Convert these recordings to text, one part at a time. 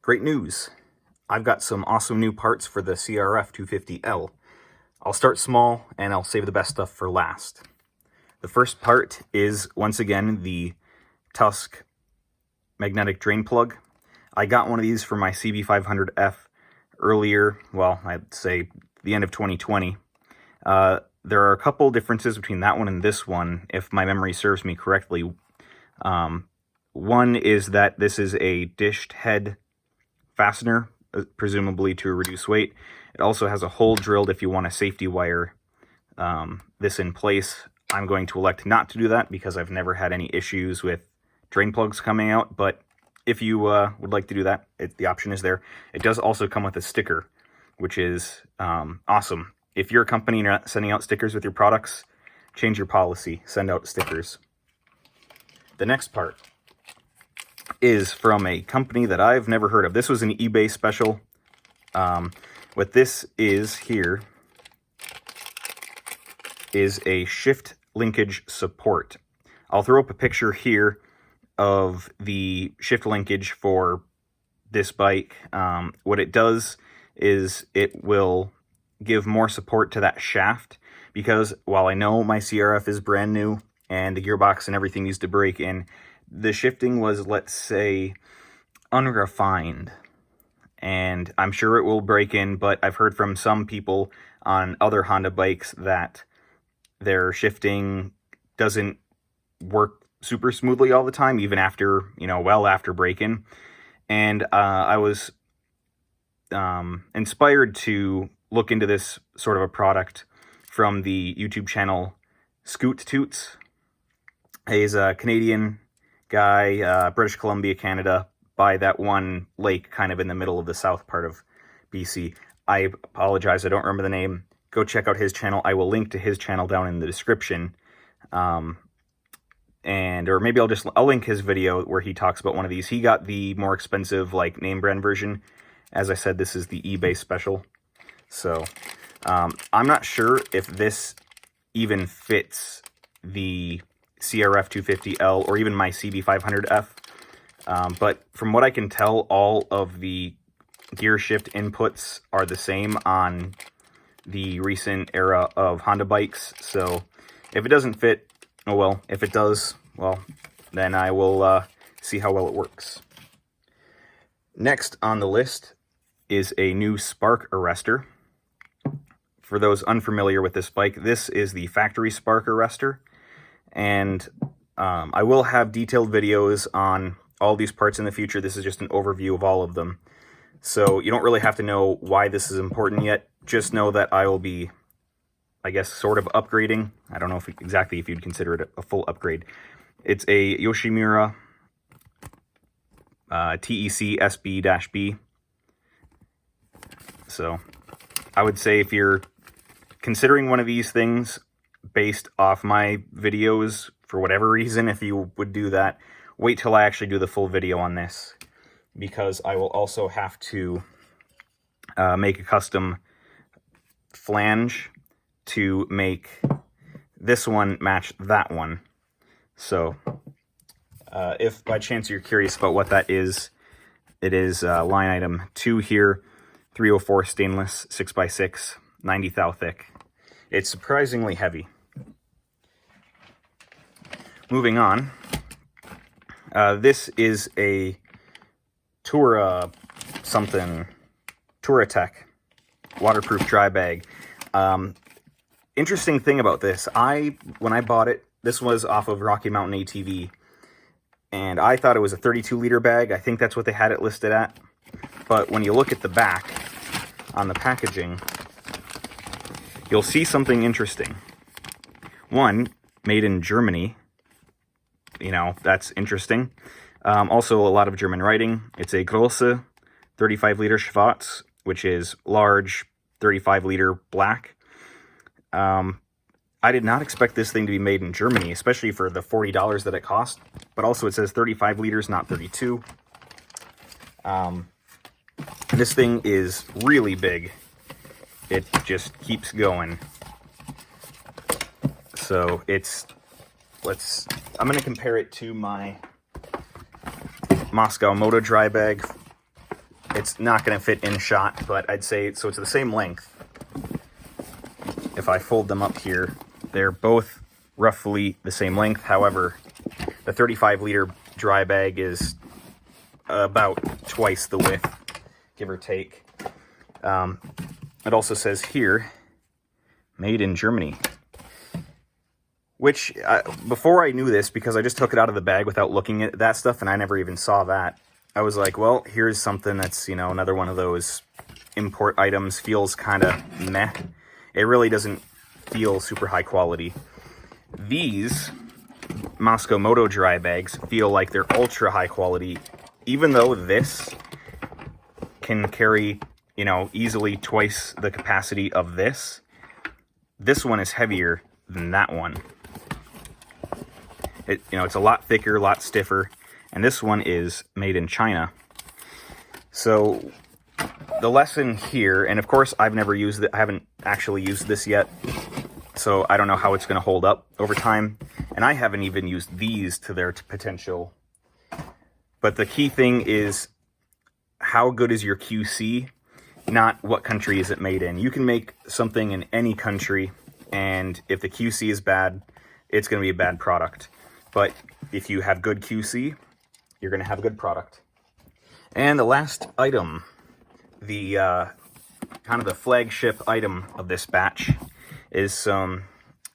Great news! I've got some awesome new parts for the CRF250L. I'll start small and I'll save the best stuff for last. The first part is, once again, the Tusk magnetic drain plug. I got one of these for my CB500F earlier, well, I'd say the end of 2020. There are a couple differences between that one and this one, if my memory serves me correctly. One is that this is a dished head fastener, presumably to reduce weight. It also has a hole drilled if you want to safety wire this in place. I'm going to elect not to do that because I've never had any issues with drain plugs coming out, but if you would like to do that, the option is there. It does also come with a sticker, which is awesome. If you're a company and you're not sending out stickers with your products, change your policy, send out stickers. The next part is from a company that I've never heard of. This was an eBay special. What this is here is a shift linkage support. I'll throw up a picture here of the shift linkage for this bike. What it does is it will give more support to that shaft, because while I know my CRF is brand new and the gearbox and everything needs to break in, the shifting was, let's say, unrefined, and I'm sure it will break in, but I've heard from some people on other Honda bikes that their shifting doesn't work super smoothly all the time, even after, well after break-in. And I was inspired to look into this sort of a product from the YouTube channel Scoot Toots. He's a Canadian guy, British Columbia, Canada, by that one lake kind of in the middle of the south part of BC. I apologize, I don't remember the name. Go check out his channel. I will link to his channel down in the description. Or maybe I'll link his video where he talks about one of these. He got the more expensive, like, name brand version. As I said, this is the eBay special. So, I'm not sure if this even fits the CRF250L or even my CB500F. But from what I can tell, all of the gear shift inputs are the same on the recent era of Honda bikes. So if it doesn't fit, oh well. If it does, well, then I will see how well it works. Next on the list is a new spark arrestor. For those unfamiliar with this bike, this is the factory spark arrestor. And I will have detailed videos on all these parts in the future. This is just an overview of all of them. So you don't really have to know why this is important yet. Just know that I will be, I guess, sort of upgrading. I don't know if exactly if you'd consider it a full upgrade. It's a Yoshimura TEC-SB-B. So I would say if you're considering one of these things based off my videos, for whatever reason, if you would do that, wait till I actually do the full video on this, because I will also have to make a custom flange to make this one match that one. So if by chance you're curious about what that is, it is line item 2 here, 304 stainless, 6x6, 90 thou thick. It's surprisingly heavy. Moving on, this is a Touratech waterproof dry bag. Interesting thing about this, when I bought it, this was off of Rocky Mountain ATV, and I thought it was a 32-liter bag. I think that's what they had it listed at. But when you look at the back on the packaging, you'll see something interesting. One, made in Germany. That's interesting. Also, a lot of German writing. It's a Grosse 35-liter Schwarz, which is large 35-liter black. I did not expect this thing to be made in Germany, especially for the $40 that it cost. But also, it says 35 liters, not 32. This thing is really big. It just keeps going. So I'm going to compare it to my Moscow Moto dry bag it's not going to fit in shot, but I'd say, so it's the same length. If I fold them up here, they're both roughly the same length. However, the 35-liter dry bag is about twice the width, give or take. It also says here, made in Germany. Which, before I knew this, because I just took it out of the bag without looking at that stuff, and I never even saw that, I was like, well, here's something that's, another one of those import items, feels kind of meh. It really doesn't feel super high quality. These Moscow Moto dry bags feel like they're ultra high quality, even though this can carry, easily twice the capacity of this. This one is heavier than that one. It's a lot thicker, a lot stiffer, and this one is made in China. So the lesson here, and of course I've never used it, I haven't actually used this yet, so I don't know how it's going to hold up over time, and I haven't even used these to their potential. But the key thing is, how good is your QC, not what country is it made in. You can make something in any country, and if the QC is bad, it's going to be a bad product. But if you have good QC, you're going to have a good product. And the last item, the kind of the flagship item of this batch, is some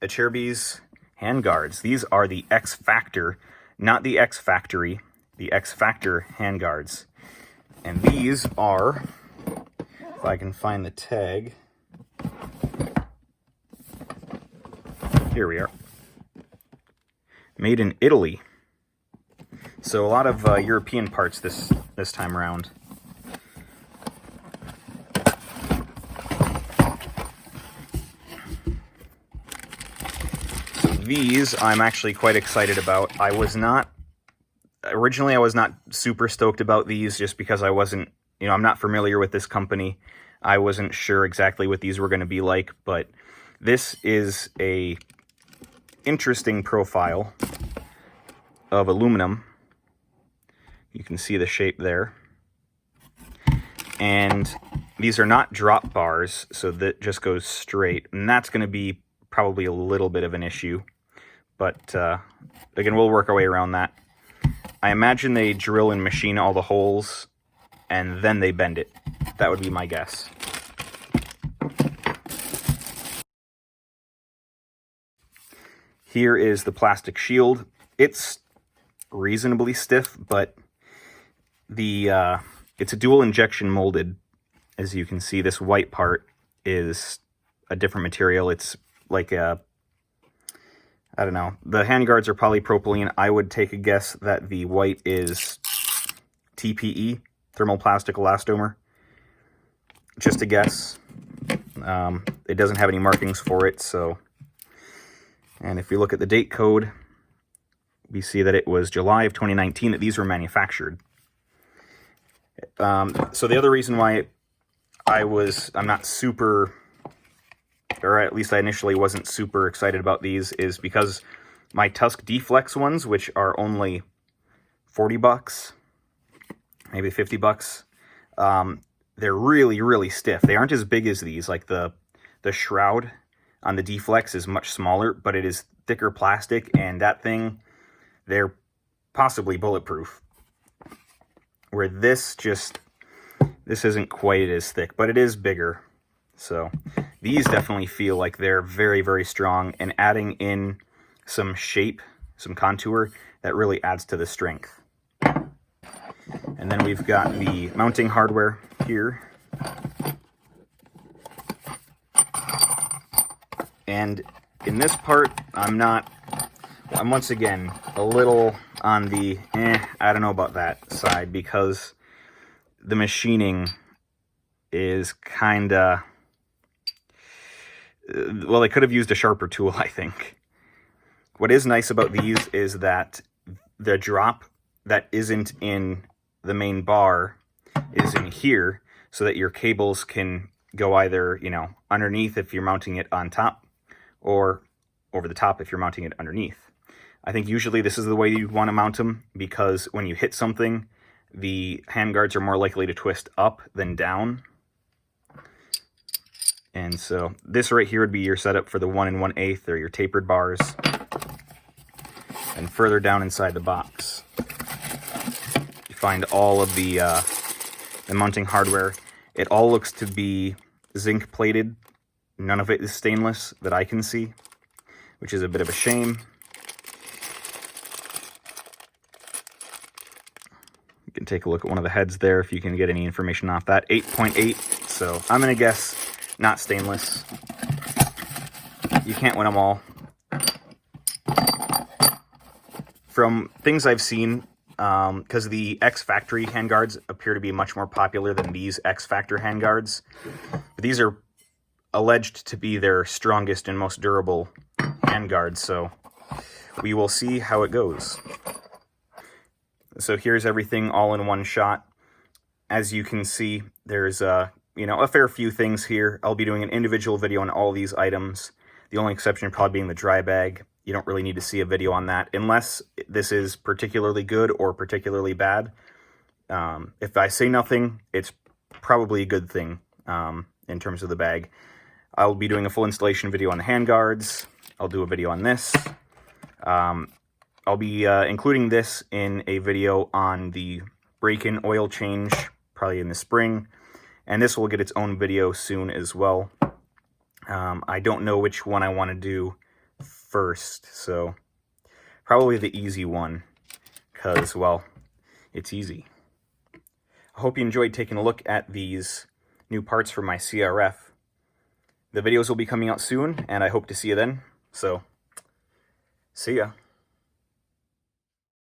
Acerbis Handguards. These are the X Factor, not the X Factory, the X Factor Handguards. And these are, if I can find the tag, here we are. Made in Italy. So a lot of European parts this time around. So these I'm actually quite excited about. Originally I was not super stoked about these just because I wasn't, I'm not familiar with this company. I wasn't sure exactly what these were going to be like, but this is a interesting profile of aluminum. You can see the shape there. And these are not drop bars, so that just goes straight. And that's going to be probably a little bit of an issue. But again, we'll work our way around that. I imagine they drill and machine all the holes, and then they bend it. That would be my guess. Here is the plastic shield. It's reasonably stiff, but it's a dual injection molded. As you can see, this white part is a different material. It's like I don't know. The handguards are polypropylene. I would take a guess that the white is TPE, thermoplastic elastomer. Just a guess. It doesn't have any markings for it, so... And if we look at the date code, we see that it was July of 2019 that these were manufactured. So the other reason why I'm not super, or at least I initially wasn't super excited about these, is because my Tusk D-Flex ones, which are only $40, maybe $50, they're really, really stiff. They aren't as big as these. Like the shroud on the D-Flex is much smaller, but it is thicker plastic, and that thing, they're possibly bulletproof. Where this isn't quite as thick, but it is bigger. So these definitely feel like they're very, very strong, and adding in some shape, some contour, that really adds to the strength. And then we've got the mounting hardware here. And in this part, I'm once again a little on the I don't know about that side, because the machining is kinda, well, they could have used a sharper tool, I think. What is nice about these is that the drop that isn't in the main bar is in here, so that your cables can go either, underneath if you're mounting it on top, or over the top if you're mounting it underneath. I think usually this is the way you'd want to mount them, because when you hit something, the handguards are more likely to twist up than down. And so this right here would be your setup for the 1 1/8 or your tapered bars. And further down inside the box, you find all of the mounting hardware. It all looks to be zinc plated. None of it is stainless that I can see, which is a bit of a shame. You can take a look at one of the heads there if you can get any information off that. 8.8, so I'm going to guess not stainless. You can't win them all. From things I've seen, because the X-Factory handguards appear to be much more popular than these X-Factor handguards. But these are alleged to be their strongest and most durable handguards, so we will see how it goes. So here's everything all in one shot. As you can see, there's a fair few things here. I'll be doing an individual video on all these items. The only exception probably being the dry bag. You don't really need to see a video on that unless this is particularly good or particularly bad. If I say nothing, it's probably a good thing in terms of the bag. I'll be doing a full installation video on the handguards. I'll do a video on this. I'll be including this in a video on the break-in oil change, probably in the spring. And this will get its own video soon as well. I don't know which one I want to do first, so probably the easy one, because, well, it's easy. I hope you enjoyed taking a look at these new parts for my CRF. The videos will be coming out soon, and I hope to see you then. So, see ya.